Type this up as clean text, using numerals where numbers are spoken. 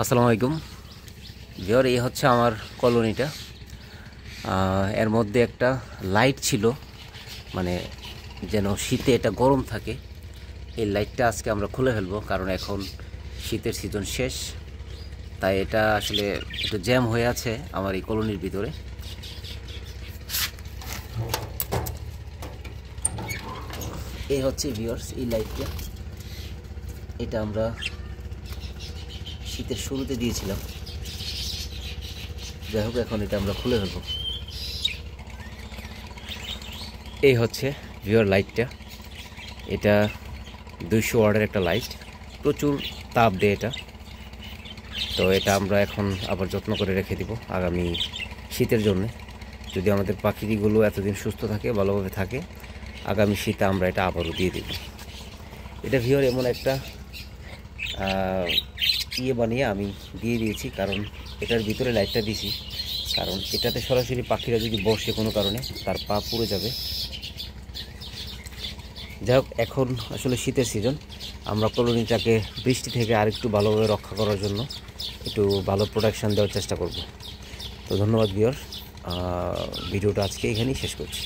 আসসালামু আলাইকুম ভিউয়ার, এই হচ্ছে আমার কলোনিটা। এর মধ্যে একটা লাইট ছিল, মানে যেন শীতে এটা গরম থাকে। এই লাইটটা আজকে আমরা খুলে ফেলবো, কারণ এখন শীতের সিজন শেষ। তাই এটা আসলে একটু জ্যাম হয়ে আছে আমার এই কলোনির ভিতরে। এই হচ্ছে ভিউয়ার্স এই লাইটটা। এটা আমরা শীতের শুরুতে দিয়েছিলাম। যাই হোক, এখন এটা আমরা খুলে ফেলবো। এই হচ্ছে ভিউয়ার লাইটটা। এটা 200 ওয়াটের একটা লাইট, প্রচুর তাপ দেয় এটা। তো এটা আমরা এখন আবার যত্ন করে রেখে দিব আগামী শীতের জন্য। যদি আমাদের পাখিগুলো এতদিন সুস্থ থাকে, ভালোভাবে থাকে, আগামী শীতে আমরা এটা আবারও দিয়ে দেব। এটা ভিউয়ার এমন একটা বানিয়ে আমি দিয়ে দিয়েছি, কারণ এটার ভিতরে লাইটটা দিয়েছি, কারণ এটাতে সরাসরি পাখিরা যদি বসে কোনো কারণে তার পা পুড়ে যাবে। যাই হোক, এখন আসলে শীতের সিজন, আমরা কলোনিটাকে বৃষ্টি থেকে আরেকটু ভালোভাবে রক্ষা করার জন্য একটু ভালো প্রোটেকশান দেওয়ার চেষ্টা করব। তো ধন্যবাদ ভিউয়ার, ভিডিওটা আজকে এখানেই শেষ করছি।